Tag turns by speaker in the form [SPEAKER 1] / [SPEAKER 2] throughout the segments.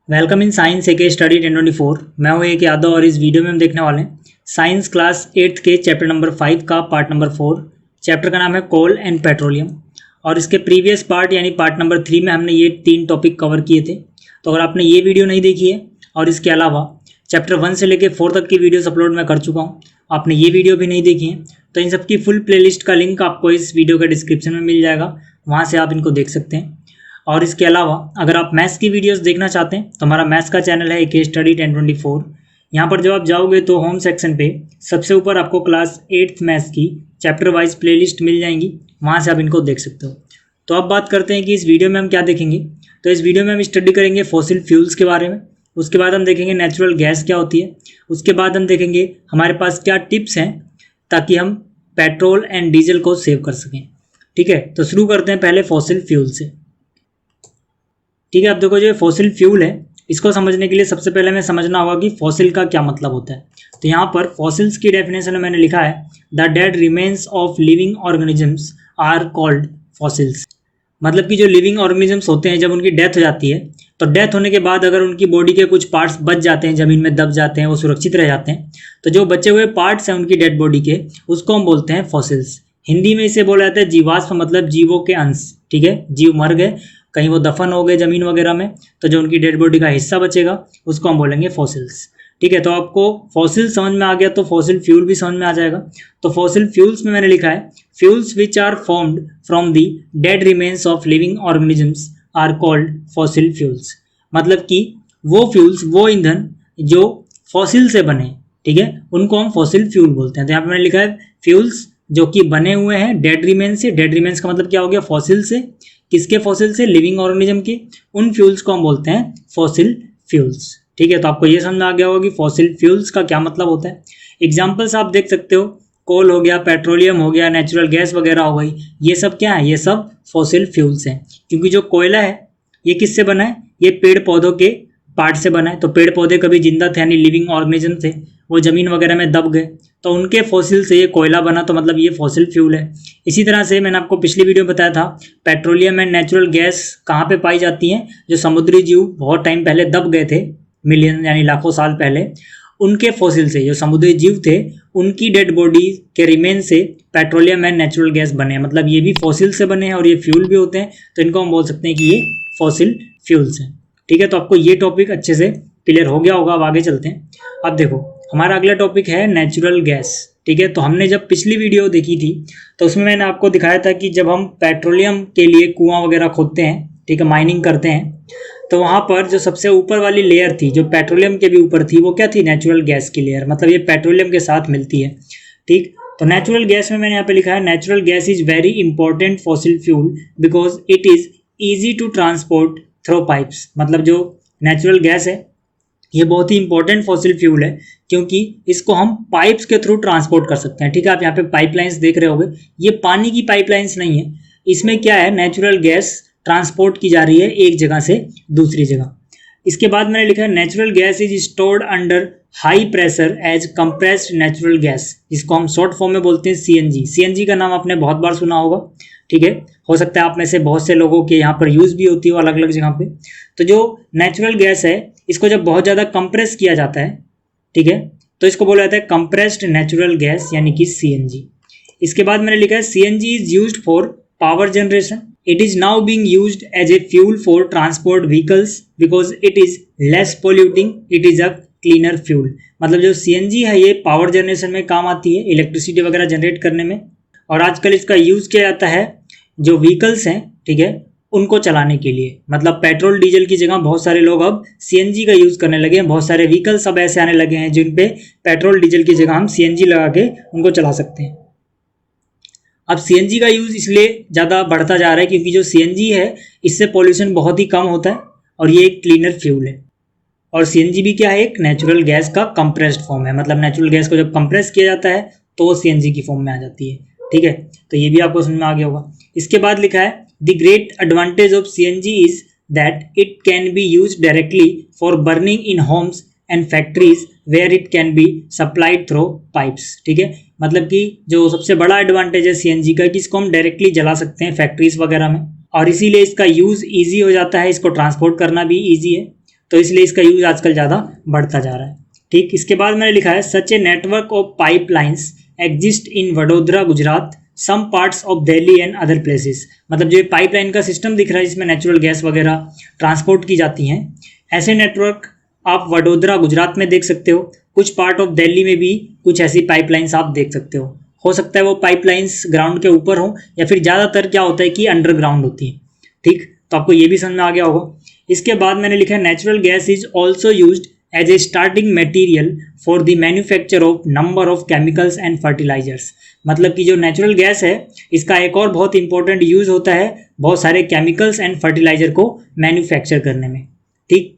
[SPEAKER 1] Welcome in science के study 1024। मैं हूं एक यादव और इस वीडियो में हम देखने वाले हैं साइंस क्लास 8 के चैप्टर नंबर 5 का पार्ट नंबर 4। चैप्टर का नाम है कोल एंड पेट्रोलियम और इसके प्रीवियस पार्ट यानी पार्ट नंबर 3 में हमने ये 3 टॉपिक कवर किए थे। तो अगर आपने ये वीडियो नहीं देखी है और इसके अलावा चैप्टर 1 से लेकर 4 तक की वीडियोस अपलोड मैं कर चुका हूँ, आपने ये वीडियो भी नहीं देखी है तो इन सबकी फुल प्लेलिस्ट का लिंक आपको इस वीडियो के डिस्क्रिप्शन में मिल जाएगा, वहाँ से आप इनको देख सकते हैं। और इसके अलावा अगर आप मैथ्स की वीडियोस देखना चाहते हैं तो हमारा मैथ्स का चैनल है के स्टडी 1024। यहाँ पर जब आप जाओगे तो होम सेक्शन पे सबसे ऊपर आपको क्लास 8th मैथ्स की चैप्टर वाइज प्लेलिस्ट मिल जाएंगी, वहाँ से आप इनको देख सकते हो। तो अब बात करते हैं कि इस वीडियो में हम क्या देखेंगे। तो इस वीडियो में हम स्टडी करेंगे फॉसिल फ्यूल्स के बारे में, उसके बाद हम देखेंगे नेचुरल गैस क्या होती है, उसके बाद हम देखेंगे हमारे पास क्या टिप्स हैं ताकि हम पेट्रोल एंड डीजल को सेव कर सकें। ठीक है, तो शुरू करते हैं पहले फॉसिल फ्यूल से। ठीक है, अब देखो जो फॉसिल फ्यूल है इसको समझने के लिए सबसे पहले हमें समझना होगा कि फॉसिल का क्या मतलब होता है। तो यहाँ पर फॉसिल्स की डेफिनेशन में मैंने लिखा है the dead remains of living organisms are called fossils. मतलब कि जो लिविंग ऑर्गेनिजम्स होते हैं जब उनकी डेथ हो जाती है तो डेथ होने के बाद अगर उनकी बॉडी के कुछ पार्ट्स बच जाते हैं, ज़मीन में दब जाते हैं, वो सुरक्षित रह जाते हैं, तो जो बचे हुए पार्ट्स हैं उनकी डेड बॉडी के उसको हम बोलते हैं फॉसिल्स। हिंदी में इसे बोला जाता है जीवाश्म, मतलब जीवों के अंश। ठीक है, जीव मर गए, कहीं वो दफन हो गए ज़मीन वगैरह में, तो जो उनकी डेड बॉडी का हिस्सा बचेगा उसको हम बोलेंगे फॉसिल्स। ठीक है, तो आपको फॉसिल समझ में आ गया तो फॉसिल फ्यूल भी समझ में आ जाएगा। तो फॉसिल फ्यूल्स में मैंने लिखा है fuels which are formed from the dead remains of living organisms are called fossil fuels. मतलब कि वो फ्यूल्स, वो ईंधन जो फॉसिल से बने, ठीक है, उनको हम फॉसिल फ्यूल बोलते हैं। तो यहाँ पे मैंने लिखा है फ्यूल्स जो कि बने हुए हैं डेड रिमेन्स से। डेड रिमेन्स का मतलब क्या हो गया, फॉसिल से। किसके फॉसिल से, लिविंग ऑर्गेनिज्म के। उन फ्यूल्स को हम बोलते हैं फॉसिल फ्यूल्स। ठीक है, तो आपको ये समझ में आ गया होगा कि फॉसिल फ्यूल्स का क्या मतलब होता है। एग्जाम्पल्स आप देख सकते हो, कोल हो गया, पेट्रोलियम हो गया, नेचुरल गैस वगैरह हो गई, ये सब क्या है, ये सब फॉसिल फ्यूल्स हैं। क्योंकि जो कोयला है ये किससे बना है, ये पेड़ पौधों के पार्ट से बना है। तो पेड़ पौधे कभी जिंदा थे यानी लिविंग ऑर्गेनिज्म थे, वो जमीन वगैरह में दब गए तो उनके फॉसिल से ये कोयला बना, तो मतलब ये फॉसिल फ्यूल है। इसी तरह से मैंने आपको पिछली वीडियो में बताया था पेट्रोलियम एंड नेचुरल गैस कहाँ पे पाई जाती हैं, जो समुद्री जीव बहुत टाइम पहले दब गए थे, मिलियन यानी लाखों साल पहले, उनके फॉसिल से, जो समुद्री जीव थे उनकी डेड बॉडी के रिमेन से पेट्रोलियम एंड नेचुरल गैस बने हैं। मतलब ये भी फॉसिल से बने हैं और ये फ्यूल भी होते हैं, तो इनको हम बोल सकते हैं कि ये फॉसिल फ्यूल्स हैं। ठीक है, तो आपको ये टॉपिक अच्छे से क्लियर हो गया होगा। अब आगे चलते हैं। अब देखो हमारा अगला टॉपिक है नेचुरल गैस। ठीक है, तो हमने जब पिछली वीडियो देखी थी तो उसमें मैंने आपको दिखाया था कि जब हम पेट्रोलियम के लिए कुआं वगैरह खोदते हैं, ठीक है, माइनिंग करते हैं, तो वहाँ पर जो सबसे ऊपर वाली लेयर थी जो पेट्रोलियम के भी ऊपर थी वो क्या थी, नेचुरल गैस की लेयर। मतलब ये पेट्रोलियम के साथ मिलती है। ठीक, तो नेचुरल गैस में मैंने यहाँ पे लिखा है natural gas is very important fossil fuel because it is easy to transport through pipes. मतलब जो नेचुरल गैस है ये बहुत ही इंपॉर्टेंट फॉसिल फ्यूल है क्योंकि इसको हम पाइप्स के थ्रू ट्रांसपोर्ट कर सकते हैं। ठीक है, आप यहाँ पे पाइपलाइंस देख रहे होंगे, ये पानी की पाइपलाइंस नहीं है, इसमें क्या है, नेचुरल गैस ट्रांसपोर्ट की जा रही है एक जगह से दूसरी जगह। इसके बाद मैंने लिखा है natural gas is stored under high pressure as compressed natural gas, जिसको हम शॉर्ट फॉर्म में बोलते हैं सीएनजी। सीएनजी का नाम आपने बहुत बार सुना होगा। ठीक है, हो सकता है आप में से बहुत से लोगों के यहाँ पर यूज भी होती हो अलग अलग जगह पे। तो जो नेचुरल गैस है इसको जब बहुत ज़्यादा कंप्रेस किया जाता है, ठीक है, तो इसको बोला जाता है कंप्रेस्ड नेचुरल गैस यानी कि सीएनजी। इसके बाद मैंने लिखा है CNG is used for power generation. It is now being used as a fuel for transport vehicles because it is less polluting, it is a cleaner fuel. मतलब जो CNG है ये पावर जनरेशन में काम आती है, इलेक्ट्रिसिटी वगैरह generate करने में, और आजकल इसका यूज किया जाता है जो व्हीकल्स हैं, ठीक है, उनको चलाने के लिए। मतलब पेट्रोल डीजल की जगह बहुत सारे लोग अब सीएनजी का यूज करने लगे हैं। बहुत सारे व्हीकल्स अब ऐसे आने लगे हैं जिन पे पेट्रोल डीजल की जगह हम सीएनजी लगा के उनको चला सकते हैं। अब सीएनजी का यूज इसलिए ज़्यादा बढ़ता जा रहा है क्योंकि जो सीएनजी है इससे पॉल्यूशन बहुत ही कम होता है और ये एक क्लीनर फ्यूल है। और सीएनजी भी क्या है, एक नेचुरल गैस का कंप्रेस्ड फॉर्म है। मतलब नेचुरल गैस को जब कंप्रेस किया जाता है तो वो सीएनजी की फॉर्म में आ जाती है। ठीक है, तो ये भी आपको समझ में आ गया होगा। इसके बाद लिखा है the great advantage of CNG is that it can be use directly for burning in homes and factories where it can be supplied through pipes. ठीक है, मतलब कि जो सबसे बड़ा एडवांटेज है सीएनजी का कि इसको हम डायरेक्टली जला सकते हैं फैक्ट्रीज वगैरह में, और इसीलिए इसका यूज ईजी हो जाता है, इसको ट्रांसपोर्ट करना भी ईजी है। तो इसलिए इसका यूज आजकल ज़्यादा बढ़ता जा रहा है। ठीक, इसके बाद मैंने लिखा है such a network of pipelines exist in Vadodara Gujarat, some parts of Delhi and other places. मतलब जो ये पाइपलाइन का सिस्टम दिख रहा है जिसमें नेचुरल गैस वगैरह ट्रांसपोर्ट की जाती हैं, ऐसे नेटवर्क आप वडोदरा गुजरात में देख सकते हो। कुछ पार्ट ऑफ दिल्ली में भी कुछ ऐसी पाइपलाइंस आप देख सकते हो सकता है वो पाइपलाइंस ग्राउंड के ऊपर हो या फिर ज़्यादातर क्या होता है कि अंडरग्राउंड होती है। ठीक, तो आपको ये भी समझ में आ गया होगा। इसके बाद मैंने लिखा है natural gas is also used as a starting material for the manufacture of number of chemicals and fertilisers. मतलब कि जो नेचुरल गैस है इसका एक और बहुत इंपॉर्टेंट यूज होता है बहुत सारे केमिकल्स एंड फर्टिलाइजर को मैन्युफैक्चर करने में। ठीक,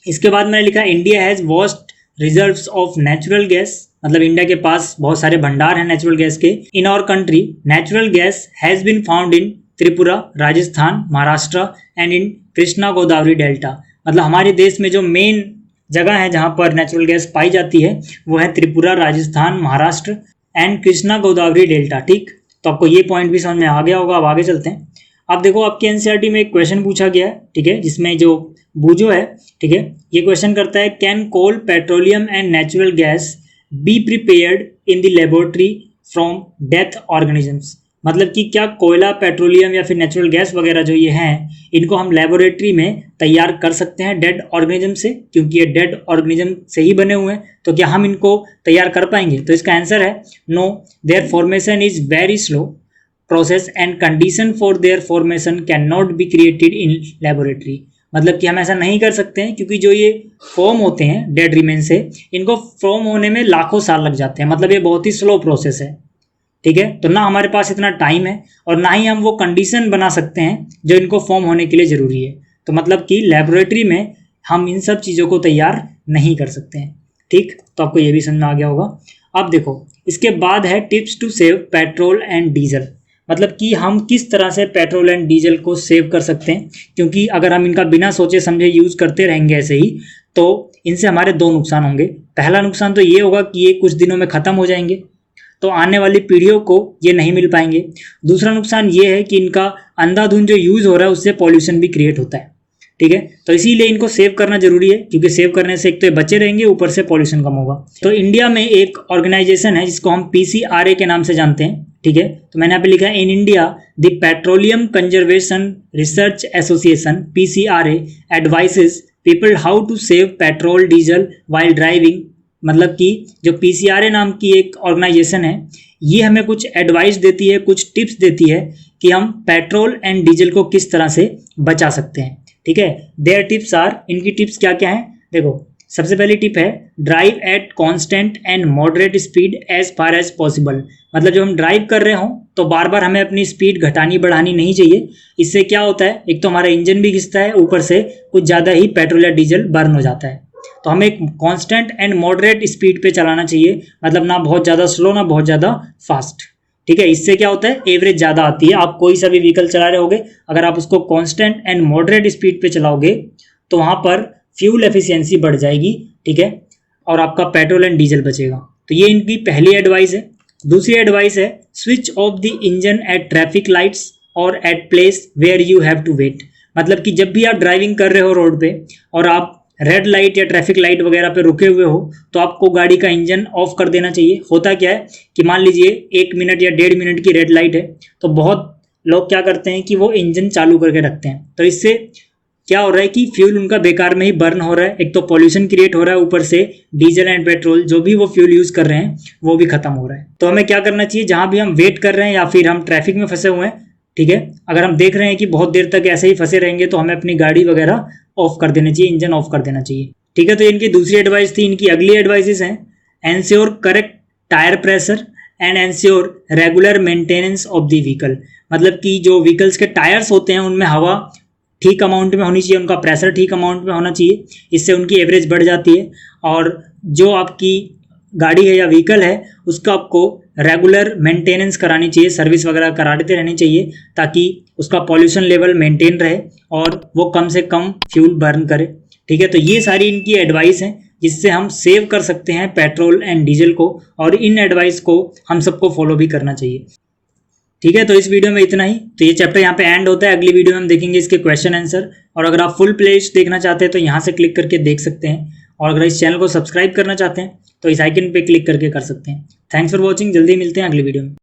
[SPEAKER 1] इसके बाद मैंने लिखा India has vast reserves of natural gas. मतलब इंडिया के पास बहुत सारे भंडार हैं नेचुरल गैस के। In our country natural gas has been found in Tripura, Rajasthan, Maharashtra and in Krishna Godavari delta. मतलब हमारे देश में जो मेन जगह है जहाँ पर नेचुरल गैस पाई जाती है वो है त्रिपुरा, राजस्थान, महाराष्ट्र एंड कृष्णा गोदावरी डेल्टा। ठीक, तो आपको ये पॉइंट भी समझ में आ गया होगा। अब आगे चलते हैं। अब देखो आपके एनसीईआरटी में एक क्वेश्चन पूछा गया है, ठीक है, जिसमें जो बूजो है, ठीक है, ये क्वेश्चन करता है can coal, petroleum and natural gas be prepared in the laboratory from death organisms. मतलब कि क्या कोयला, पेट्रोलियम या फिर नेचुरल गैस वगैरह जो ये हैं इनको हम लेबोरेटरी में तैयार कर सकते हैं डेड ऑर्गेनिज्म से, क्योंकि ये डेड ऑर्गेनिज्म से ही बने हुए हैं, तो क्या हम इनको तैयार कर पाएंगे? तो इसका आंसर है no, their formation is very slow process and condition for their formation can not be created in laboratory. मतलब कि हम ऐसा नहीं कर सकते हैं क्योंकि जो ये फॉर्म होते हैं डेड रिमेन से, इनको फॉर्म होने में लाखों साल लग जाते हैं। मतलब ये बहुत ही स्लो प्रोसेस है। ठीक है, तो ना हमारे पास इतना टाइम है और ना ही हम वो कंडीशन बना सकते हैं जो इनको फॉर्म होने के लिए ज़रूरी है। तो मतलब कि लेबोरेटरी में हम इन सब चीज़ों को तैयार नहीं कर सकते हैं। ठीक, तो आपको ये भी समझ में आ गया होगा। अब देखो इसके बाद है tips to save petrol and diesel. मतलब कि हम किस तरह से पेट्रोल एंड डीजल को सेव कर सकते हैं, क्योंकि अगर हम इनका बिना सोचे समझे यूज़ करते रहेंगे ऐसे ही तो इनसे हमारे दो नुकसान होंगे। पहला नुकसान तो ये होगा कि ये कुछ दिनों में ख़त्म हो जाएंगे, तो आने वाली पीढ़ियों को ये नहीं मिल पाएंगे। दूसरा नुकसान ये है कि इनका अंधाधुंध जो यूज़ हो रहा है उससे पॉल्यूशन भी क्रिएट होता है। ठीक है, तो इसीलिए इनको सेव करना जरूरी है, क्योंकि सेव करने से एक तो ये बचे रहेंगे, ऊपर से पॉल्यूशन कम होगा। तो इंडिया में एक ऑर्गेनाइजेशन है जिसको हम PCRA के नाम से जानते हैं। ठीक है, तो मैंने यहाँ पे लिखा है in India the petroleum conservation research association PCRA advises people how to save petrol diesel while driving. मतलब कि जो PCRA नाम की एक ऑर्गेनाइजेशन है ये हमें कुछ एडवाइस देती है, कुछ टिप्स देती है कि हम पेट्रोल एंड डीजल को किस तरह से बचा सकते हैं। ठीक है, देयर टिप्स आर, इनकी टिप्स क्या क्या है देखो। सबसे पहली टिप है drive at constant and moderate speed as far as possible. मतलब जब हम ड्राइव कर रहे हों तो बार बार हमें अपनी स्पीड घटानी बढ़ानी नहीं चाहिए। इससे क्या होता है, एक तो हमारा इंजन भी घिसता है, ऊपर से कुछ ज़्यादा ही पेट्रोल या डीजल बर्न हो जाता है। तो हमें एक कांस्टेंट एंड मॉडरेट स्पीड पे चलाना चाहिए, मतलब ना बहुत ज़्यादा स्लो ना बहुत ज़्यादा फास्ट। ठीक है, इससे क्या होता है एवरेज ज़्यादा आती है। आप कोई सा भी व्हीकल चला रहे होगे, अगर आप उसको कांस्टेंट एंड मॉडरेट स्पीड पे चलाओगे तो वहाँ पर फ्यूल एफिशिएंसी बढ़ जाएगी। ठीक है, और आपका पेट्रोल एंड डीजल बचेगा। तो ये इनकी पहली एडवाइस है। दूसरी एडवाइस है switch off the engine at traffic lights और at place where you have to wait. मतलब कि जब भी आप ड्राइविंग कर रहे हो रोड पे और आप रेड लाइट या ट्रैफिक लाइट वगैरह पे रुके हुए हो तो आपको गाड़ी का इंजन ऑफ कर देना चाहिए। होता क्या है कि मान लीजिए 1 मिनट या 1.5 मिनट की रेड लाइट है, तो बहुत लोग क्या करते हैं कि वो इंजन चालू करके रखते हैं। तो इससे क्या हो रहा है कि फ्यूल उनका बेकार में ही बर्न हो रहा है। एक तो पॉल्यूशन क्रिएट हो रहा है, ऊपर से डीजल एंड पेट्रोल जो भी वो फ्यूल यूज़ कर रहे हैं वो भी खत्म हो रहा है। तो हमें क्या करना चाहिए, जहाँ भी हम वेट कर रहे हैं या फिर हम ट्रैफिक में फंसे हुए हैं, ठीक है, अगर हम देख रहे हैं कि बहुत देर तक ऐसे ही फंसे रहेंगे तो हमें अपनी गाड़ी वगैरह ऑफ कर देना चाहिए, इंजन ऑफ कर देना चाहिए। ठीक है, तो इनकी दूसरी एडवाइस थी। इनकी अगली एडवाइसेस हैं ensure correct tyre pressure and ensure regular maintenance of the vehicle. मतलब कि जो व्हीकल्स के टायर्स होते हैं उनमें हवा ठीक अमाउंट में होनी चाहिए, उनका प्रेशर ठीक अमाउंट में होना चाहिए, इससे उनकी एवरेज बढ़ जाती है। और जो आपकी गाड़ी है या व्हीकल है उसका आपको रेगुलर मेंटेनेंस करानी चाहिए, सर्विस वगैरह कराते रहनी चाहिए ताकि उसका पॉल्यूशन लेवल मेंटेन रहे और वो कम से कम फ्यूल बर्न करे। ठीक है, तो ये सारी इनकी एडवाइस हैं जिससे हम सेव कर सकते हैं पेट्रोल एंड डीजल को, और इन एडवाइस को हम सबको फॉलो भी करना चाहिए। ठीक है, तो इस वीडियो में इतना ही। तो ये चैप्टर यहाँ पे एंड होता है। अगली वीडियो में हम देखेंगे इसके क्वेश्चन आंसर, और अगर आप फुल प्ले लिस्ट देखना चाहते हैं तो यहाँ से क्लिक करके देख सकते हैं, और अगर इस चैनल को सब्सक्राइब करना चाहते हैं तो इस आइकन पे क्लिक करके कर सकते हैं। थैंक्स फॉर वॉचिंग, जल्दी मिलते हैं अगली वीडियो में।